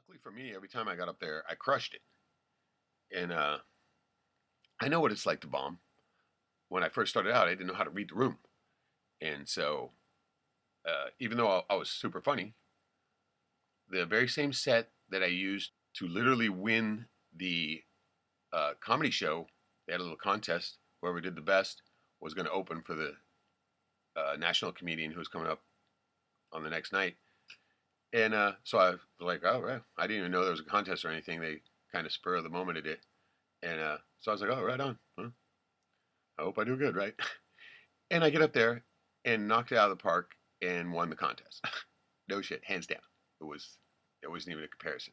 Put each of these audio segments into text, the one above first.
Luckily for me, every time I got up there, I crushed it. And I know what it's like to bomb. When I first started out, I didn't know how to read the room. And so, even though I was super funny, the very same set that I used to literally win the comedy show, they had a little contest. Whoever did the best was going to open for the national comedian who was coming up on the next night. And so I was like, oh, right. I didn't even know there was a contest or anything. They kind of spur of the moment did it. And so I was like, oh, right on. Huh? I hope I do good, right? And I get up there and knocked it out of the park and won the contest. No shit, hands down. It wasn't even a comparison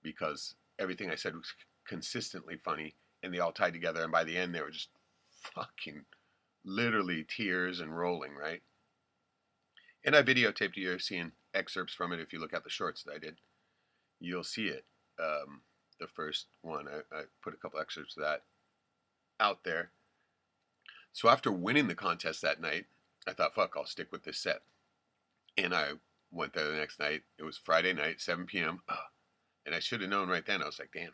because everything I said was consistently funny and they all tied together. And by the end, they were just fucking literally tears and rolling, right? And I videotaped you seeing excerpts from it. If you look at the shorts that I did, you'll see it. The first one, I put a couple excerpts of that out there. So after winning the contest that night, I thought, fuck, I'll stick with this set. And I went there the next night. It was Friday night, 7 p.m. And I should have known right then. I was like, damn,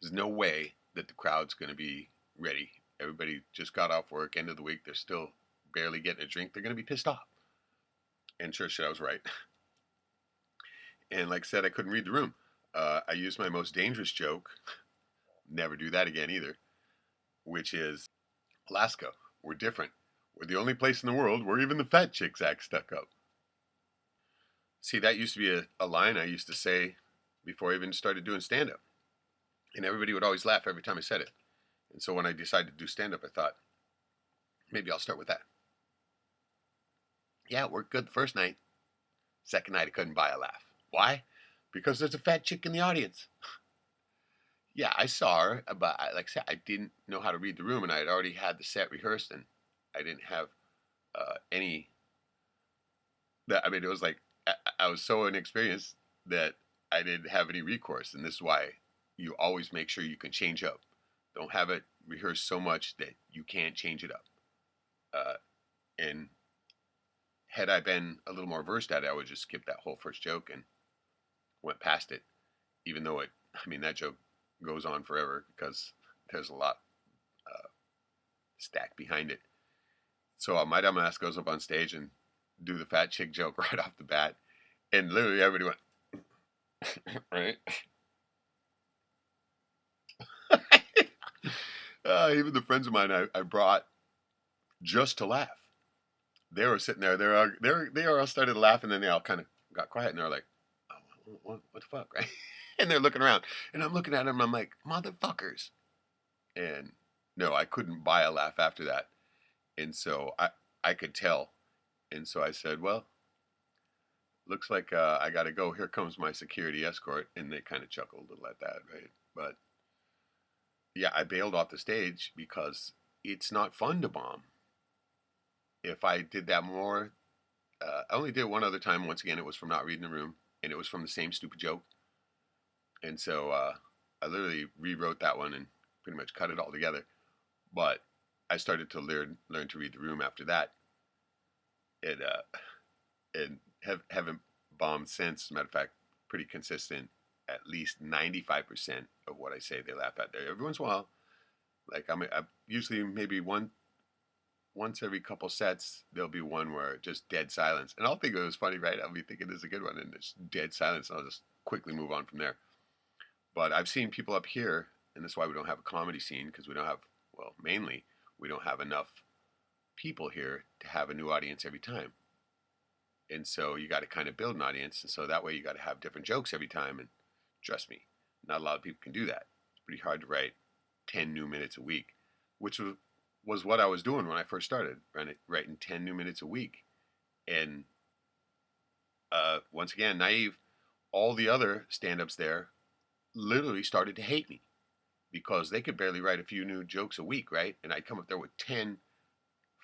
there's no way that the crowd's going to be ready. Everybody just got off work, end of the week. They're still barely getting a drink. They're going to be pissed off. And sure shit, I was right. And like I said, I couldn't read the room. I used my most dangerous joke. Never do that again either. Which is, Alaska, we're different. We're the only place in the world where even the fat chicks act stuck up. See, that used to be a line I used to say before I even started doing stand-up. And everybody would always laugh every time I said it. And so when I decided to do stand-up, I thought, maybe I'll start with that. Yeah, it worked good the first night. Second night, I couldn't buy a laugh. Why? Because there's a fat chick in the audience. Yeah, I saw her, but like I said, I didn't know how to read the room, and I had already had the set rehearsed, and I didn't have any. I mean, it was like I was so inexperienced that I didn't have any recourse, and this is why you always make sure you can change up. Don't have it rehearsed so much that you can't change it up. And had I been a little more versed at it, I would just skip that whole first joke and went past it, even though that joke goes on forever because there's a lot stacked behind it. So my dumb ass goes up on stage and do the fat chick joke right off the bat, and literally everybody went, right? Even the friends of mine I brought just to laugh, they were sitting there. They all started laughing, and then they all kind of got quiet, and they're like, oh, what the fuck, right? And they're looking around, and I'm looking at them, and I'm like, motherfuckers. And no, I couldn't buy a laugh after that. And so I could tell. And so I said, well, looks like I got to go. Here comes my security escort. And they kind of chuckled a little at that, right? But yeah, I bailed off the stage because it's not fun to bomb. If I did that more, I only did it one other time. Once again, it was from not reading the room, and it was from the same stupid joke. And so I literally rewrote that one and pretty much cut it all together. But I started to learn to read the room after that. And haven't bombed since. As a matter of fact, pretty consistent. At least 95% of what I say, they laugh at there. Every once in a while, like I usually maybe once every couple sets, there'll be one where just dead silence. And I'll think it was funny, right? I'll be thinking it's a good one, and it's dead silence, and I'll just quickly move on from there. But I've seen people up here, and that's why we don't have a comedy scene, because we don't have, well, mainly, we don't have enough people here to have a new audience every time. And so you got to kind of build an audience, and so that way you got to have different jokes every time, and trust me, not a lot of people can do that. It's pretty hard to write 10 new minutes a week, which was what I was doing when I first started, writing 10 new minutes a week. And once again, naive, all the other stand-ups there literally started to hate me because they could barely write a few new jokes a week, right? And I'd come up there with 10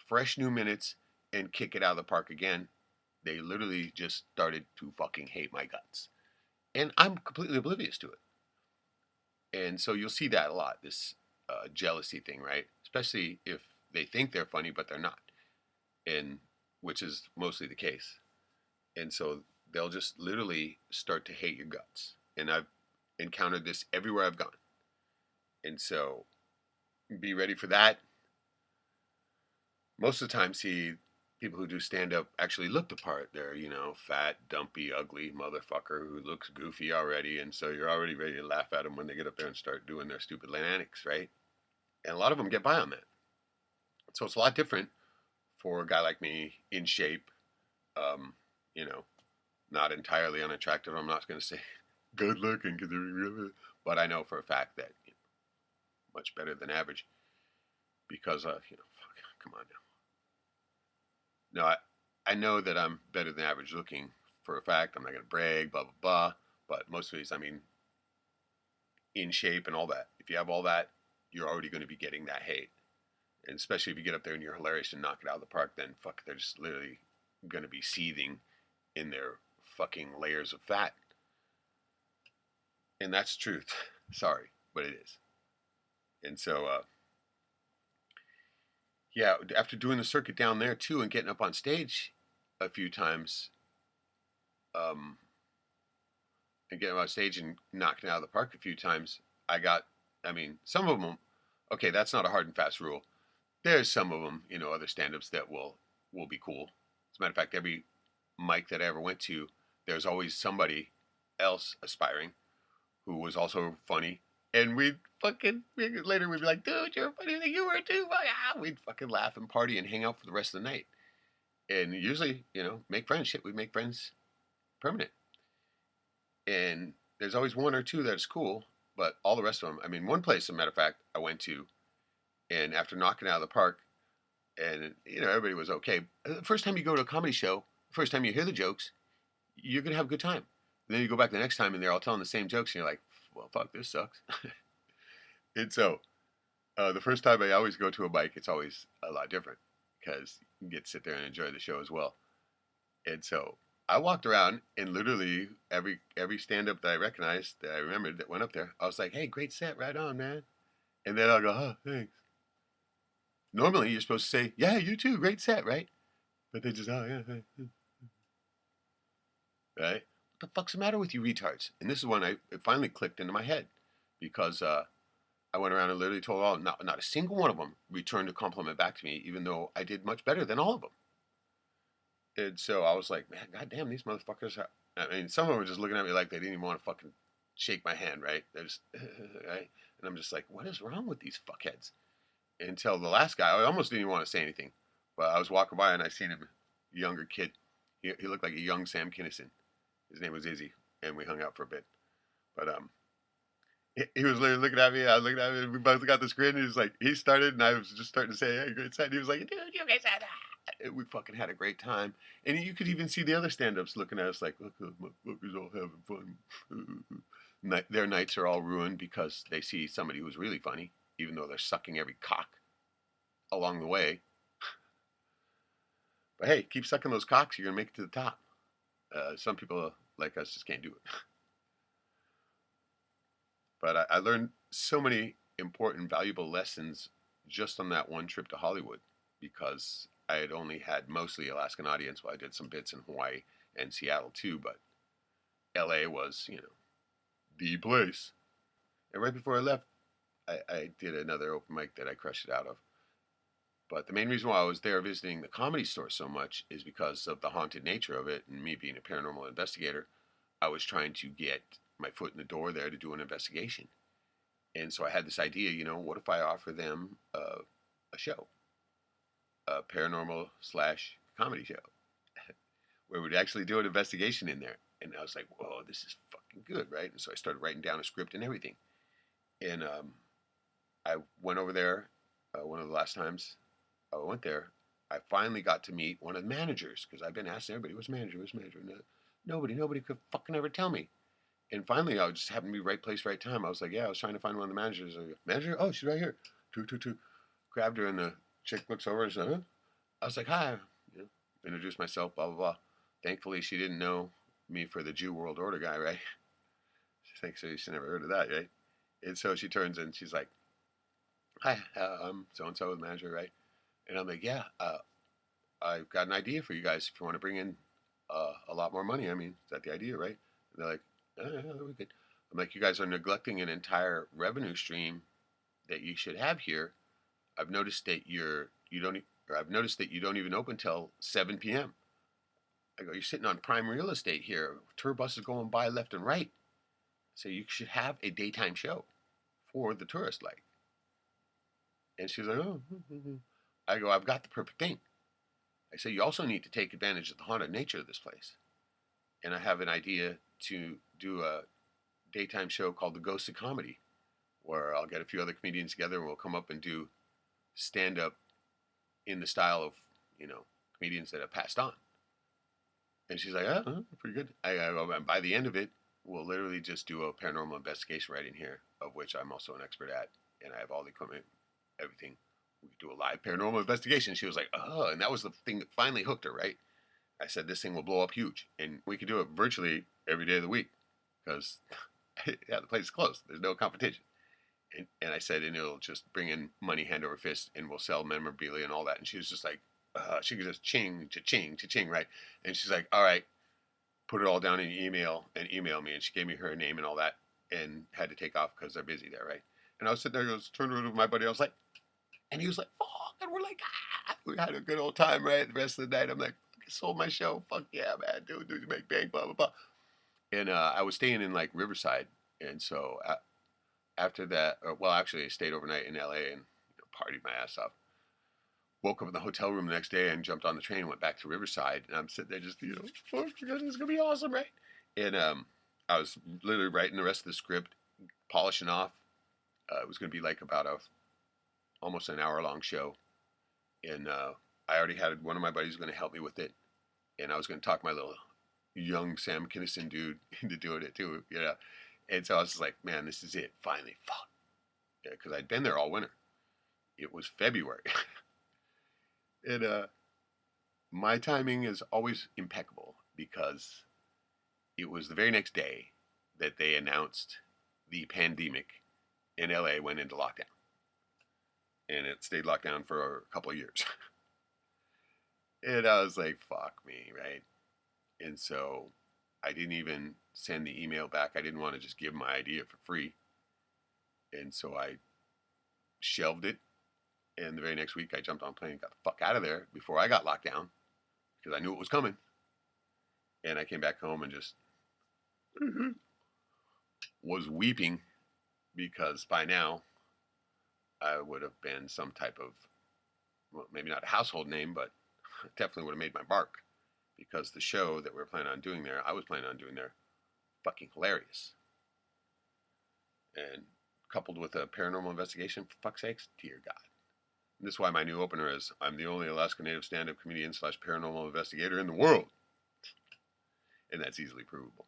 fresh new minutes and kick it out of the park again. They literally just started to fucking hate my guts. And I'm completely oblivious to it. And so you'll see that a lot, this jealousy thing, right? Especially if they think they're funny, but they're not. And which is mostly the case. And so they'll just literally start to hate your guts. And I've encountered this everywhere I've gone. And so be ready for that. Most of the time, see, people who do stand up actually look the part. They're, fat, dumpy, ugly motherfucker who looks goofy already. And so you're already ready to laugh at them when they get up there and start doing their stupid antics, right? And a lot of them get by on that. So it's a lot different for a guy like me, in shape, um, you know, not entirely unattractive. I'm not going to say good looking, but I know for a fact that much better than average because, fuck, come on now. No, I know that I'm better than average looking for a fact. I'm not going to brag, blah, blah, blah. But most of these, I mean, in shape and all that. If you have all that, you're already going to be getting that hate. And especially if you get up there and you're hilarious and knock it out of the park, then fuck, they're just literally going to be seething in their fucking layers of fat. And that's truth. Sorry, but it is. And so, yeah, after doing the circuit down there too and getting up on stage a few times, and getting on stage and knocking it out of the park a few times, some of them, okay, that's not a hard and fast rule. There's some of them, other stand-ups that will be cool. As a matter of fact, every mic that I ever went to, there's always somebody else aspiring who was also funny. And later we'd be like, dude, you're funny than you were too. We'd fucking laugh and party and hang out for the rest of the night. And usually, make friends. Shit, we make friends permanent. And there's always one or two that's cool, but all the rest of them, one place, as a matter of fact, I went to, and after knocking out of the park, and, everybody was okay. The first time you go to a comedy show, the first time you hear the jokes, you're going to have a good time. And then you go back the next time, and they're all telling the same jokes, and you're like, well, fuck, this sucks. And so, the first time I always go to a mic, it's always a lot different, because you get to sit there and enjoy the show as well. And so, I walked around, and literally every stand-up that I recognized, that I remembered that went up there, I was like, hey, great set, right on, man. And then I'll go, oh, thanks. Normally, you're supposed to say, yeah, you too, great set, right? But they just, oh, yeah. Right? What the fuck's the matter with you retards? And this is when it finally clicked into my head. Because I went around and literally told all, not a single one of them returned a compliment back to me, even though I did much better than all of them. And so I was like, man, goddamn, these motherfuckers. Some of them were just looking at me like they didn't even want to fucking shake my hand, right? They're just, right? And I'm just like, what is wrong with these fuckheads? Until the last guy, I almost didn't even want to say anything. But I was walking by and I seen him, a younger kid. He looked like a young Sam Kinison. His name was Izzy, and we hung out for a bit. But he was literally looking at me. I was looking at him, and we both got this grin. He started, and I was just starting to say, hey, great set. And he was like, dude, you guys had that. And we fucking had a great time. And you could even see the other stand-ups looking at us like, look, motherfuckers all having fun. Their nights are all ruined because they see somebody who's really funny, even though they're sucking every cock along the way. But hey, keep sucking those cocks, you're going to make it to the top. Some people like us just can't do it. But I learned so many important, valuable lessons just on that one trip to Hollywood, because I had only had mostly Alaskan audience. Well, I did some bits in Hawaii and Seattle too, but LA was, the place. And right before I left, I did another open mic that I crushed it out of. But the main reason why I was there visiting the Comedy Store so much is because of the haunted nature of it, and me being a paranormal investigator. I was trying to get my foot in the door there to do an investigation. And so I had this idea, what if I offer them a show, a paranormal / comedy show, where we'd actually do an investigation in there. And I was like, whoa, this is fucking good, right? And so I started writing down a script and everything. And I went over there one of the last times I went there. I finally got to meet one of the managers, because I've been asking everybody, what's manager? Nobody could fucking ever tell me. And finally, I just happened to be right place, right time. I was like, yeah, I was trying to find one of the managers. I go, manager? Oh, she's right here. Two. Grabbed her, and the chick looks over and said, huh? I was like, hi. Introduced myself, blah, blah, blah. Thankfully, she didn't know me for the Jew World Order guy, right? She thinks she never heard of that, right? And so she turns and she's like, hi, I'm so-and-so, the manager, right? And I'm like, yeah, I've got an idea for you guys if you want to bring in a lot more money. I mean, is that the idea, right? And they're like, we could. I'm like, you guys are neglecting an entire revenue stream that you should have here. I've noticed that I've noticed that you don't even open till 7 p.m. I go, you're sitting on prime real estate here. Tour buses going by left and right. So you should have a daytime show for the tourist, like. And she's like, oh. I go, I've got the perfect thing. I say, you also need to take advantage of the haunted nature of this place. And I have an idea to do a daytime show called The Ghost of Comedy, where I'll get a few other comedians together and we'll come up and do stand-up in the style of, comedians that have passed on. And she's like, oh, pretty good. I go, and by the end of it, we'll literally just do a paranormal investigation right in here, of which I'm also an expert at. And I have all the equipment, everything. We could do a live paranormal investigation. She was like, oh, and that was the thing that finally hooked her, right? I said, this thing will blow up huge. And we could do it virtually every day of the week because, the place is closed. There's no competition. And I said, and it'll just bring in money hand over fist and we'll sell memorabilia and all that. And she was just like, she could just ching, cha-ching, cha-ching, right? And she's like, all right, put it all down in email and email me. And she gave me her name and all that and had to take off because they're busy there, right? And I was sitting there, I was turning over to my buddy. I was like, and he was like, fuck. And we're like, we had a good old time, right? The rest of the night, I'm like, I sold my show. Fuck yeah, man. Dude, you make bank, blah, blah, blah. And I was staying in like Riverside. And so after that, actually I stayed overnight in LA and partied my ass off. Woke up in the hotel room the next day and jumped on the train and went back to Riverside. And I'm sitting there just, oh, this is going to be awesome, right? And I was literally writing the rest of the script, polishing off. It was going to be like about almost an hour-long show. And I already had one of my buddies going to help me with it. And I was going to talk my little young Sam Kinison dude into doing it too, And so I was just like, man, this is it. Finally, fuck. Because I'd been there all winter. It was February. And my timing is always impeccable because it was the very next day that they announced the pandemic in LA went into lockdown. And it stayed locked down for a couple of years. And I was like, fuck me, right? And so I didn't even send the email back. I didn't want to just give my idea for free. And so I shelved it. And the very next week, I jumped on a plane and got the fuck out of there before I got locked down because I knew it was coming. And I came back home and just was weeping because by now I would have been some type of, well, maybe not a household name, but definitely would have made my mark because the show that we were planning on doing there, I was planning on doing there, fucking hilarious. And coupled with a paranormal investigation, for fuck's sakes, dear God. And this is why my new opener is, I'm the only Alaskan Native stand-up comedian / paranormal investigator in the world. And that's easily provable.